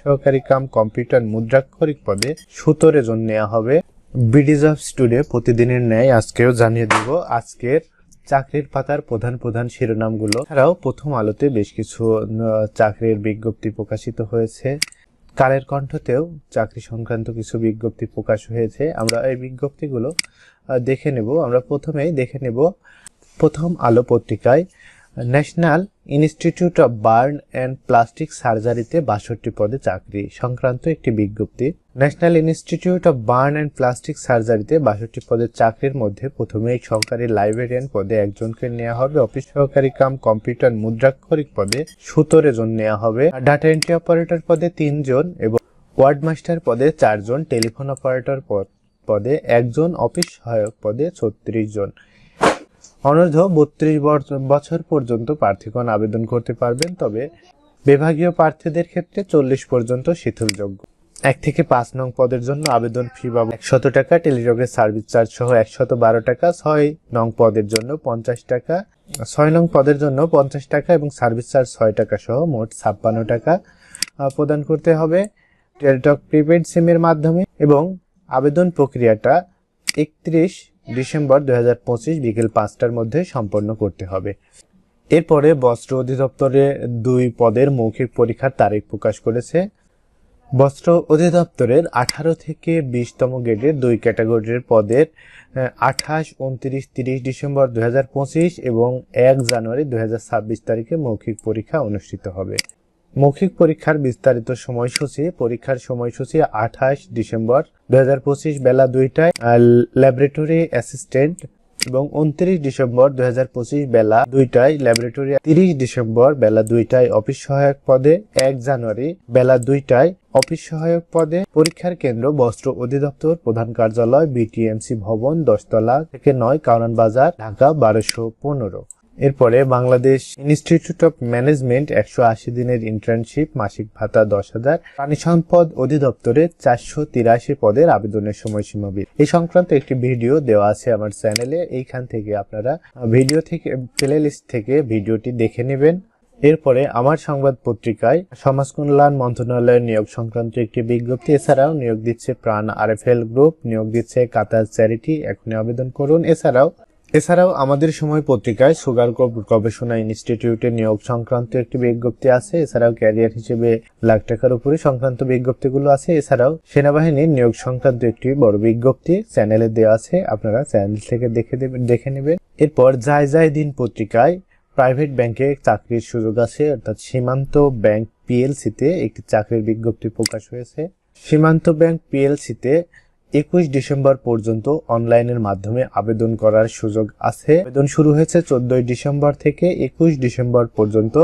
সহকারী cum computer মুদ্রাক্ষরিক পদে 17 জন নেওয়া হবে। বিডি জবস টুডে প্রতিদিনের ন্যায় আজকেও জানিয়ে দেব আজকের চাকরির পাতার প্রধান শিরোনামগুলো। এছাড়াও প্রথম আলোতে বেশ কিছু চাকরির বিজ্ঞপ্তি প্রকাশিত হয়েছে। কালের কণ্ঠতেও চাকরি সংক্রান্ত কিছু বিজ্ঞপ্তি প্রকাশ হয়েছে। আমরা এই বিজ্ঞপ্তিগুলো দেখে নেব। আমরা প্রথমেই দেখে নেব প্রথম আলো পত্রিকায় national institute of burn and plastic সার্জারিতে 62 পদে চাকরি সংক্রান্ত একটি বিজ্ঞপ্তি। National institute of burn and plastic সার্জারিতে 62 পদের চাকরির মধ্যে প্রথমেই সহকারী লাইব্রেরিয়ান পদে একজনকে নেওয়া হবে। অফিস সহকারী কাম কম্পিউটার মুদ্রাক্ষরিক পদে 17 জন নেওয়া হবে। ডাটা এন্ট্রি অপারেটর পদে 3 জন এবং ওয়ার্ড মাস্টার পদে 4 জন, টেলিফোন অপারেটর পদে 1 জন, অফিস সহায়ক পদে 36 জন। অনূর্ধ্ব 32 বছর পর্যন্ত প্রার্থীগণ আবেদন করতে পারবেন, তবে বিভাগীয় প্রার্থীদের ক্ষেত্রে 40 পর্যন্ত শিথিলযোগ্য। 1 থেকে 5 নং পদের জন্য আবেদন ফি বাবদ 100 টাকা, টেলিযোগের সার্ভিস চার্জ সহ 112 টাকা, 6 নং পদের জন্য 50 টাকা, 6 নং পদের জন্য 50 টাকা এবং সার্ভিস চার্জ 6 টাকা সহ মোট 56 টাকা প্রদান করতে হবে টেলিটক প্রিপেড সিমের মাধ্যমে এবং আবেদন প্রক্রিয়াটা 31 ডিসেম্বর 2025 বিকেল 5টার মধ্যে সম্পন্ন করতে হবে। এরপরে বস্ত্র অধিদপ্তরে 2 পদের মৌখিক পরীক্ষার তারিখ প্রকাশ করেছে। বস্ত্র অধিদপ্তরের 18 থেকে 20তম গ্রেডের 2 ক্যাটাগরির পদের 28, 29, 30 ডিসেম্বর 2025 এবং 1 জানুয়ারি 2026 তারিখে মৌখিক পরীক্ষা অনুষ্ঠিত হবে। মৌখিক পরীক্ষার বিস্তারিত সময়সূচি। পরীক্ষার সময়সূচি 28 ডিসেম্বর 2025 বেলা 2টায় ল্যাবরেটরি অ্যাসিস্ট্যান্ট এবং 29 ডিসেম্বর 2025 বেলা 2টায় ল্যাবরেটরি, 30 ডিসেম্বর বেলা 2টায় অফিস সহায়ক পদে, 1 জানুয়ারি বেলা 2টায় অফিস সহায়ক পদে। পরীক্ষার কেন্দ্র বস্ত্র অধিদপ্তর প্রধান কার্যালয়, বিটিএমসি ভবন, 10 তলা থেকে 9, কারওয়ান বাজার, ঢাকা 1215। এরপরে বাংলাদেশ ইনস্টিটিউট অফ ম্যানেজমেন্ট 180 দিনের ইন্টার্নশিপ, মাসিক ভাতা 10,000। প্রাণী সম্পদ অধিদপ্তরে 483 পদের আবেদনের সময়সীমা। এই সংক্রান্ত একটি ভিডিও দেওয়া আছে আমার চ্যানেলে, এইখান থেকে আপনারা ভিডিও থেকে প্লে লিস্ট থেকে ভিডিওটি দেখে নেবেন। এরপরে আমার সংবাদ পত্রিকায় সমাজ কল্যাণ মন্ত্রণালয়ের নিয়োগ সংক্রান্ত একটি বিজ্ঞপ্তি। এছাড়াও নিয়োগ দিচ্ছে প্রাণ আরএফএল গ্রুপ, নিয়োগ দিচ্ছে কাতার চ্যারিটি, এখনই আবেদন করুন। এছাড়াও আমাদের সময় পত্রিকায় সুগার গবেষণা ইনস্টিটিউটে নিয়োগ সংক্রান্ত একটি বিজ্ঞপ্তি আছে। এছাড়াও ক্যারিয়ার হিসেবে লাখ টাকার উপরে সংক্রান্ত বিজ্ঞপ্তিগুলো আছে। এছাড়াও সেনাবাহিনীর নিয়োগ সংক্রান্ত একটি বড় বিজ্ঞপ্তি চ্যানেলে দেওয়া আছে, আপনারা চ্যানেল থেকে দেখে নেবেন। এরপর যায় দিন পত্রিকায় প্রাইভেট ব্যাংকে চাকরির সুযোগ আছে, অর্থাৎ সীমান্ত ব্যাংক পিএলসিতে একটি চাকরির বিজ্ঞপ্তি প্রকাশ হয়েছে। সীমান্ত ব্যাংক পিএলসিতে 21 ডিসেম্বর পর্যন্ত অনলাইনের মাধ্যমে আবেদন করার সুযোগ আছে। আবেদন শুরু হয়েছে 14 ডিসেম্বর থেকে 21 ডিসেম্বর পর্যন্ত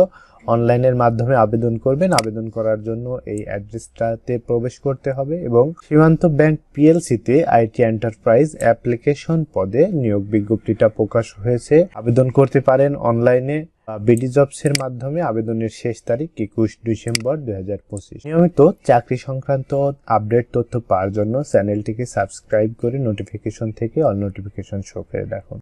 অনলাইনের মাধ্যমে আবেদন করবেন। আবেদন করার জন্য এই অ্যাড্রেসটাতে প্রবেশ করতে হবে এবং সীমান্ত ব্যাংক পিএলসিতে আইটি এন্টারপ্রাইজ অ্যাপ্লিকেশন পদে নিয়োগ বিজ্ঞপ্তিটা প্রকাশ হয়েছে। আবেদন করতে পারেন অনলাইনে বিডি জবসের মাধ্যমে। আবেদনের শেষ তারিখ 21 ডিসেম্বর 2025। নিয়মিত চাকরি সংক্রান্ত আপডেট তথ্য পাওয়ার জন্য চ্যানেলটিকে সাবস্ক্রাইব করে নোটিফিকেশন থেকে অল নোটিফিকেশন শো করে রাখুন।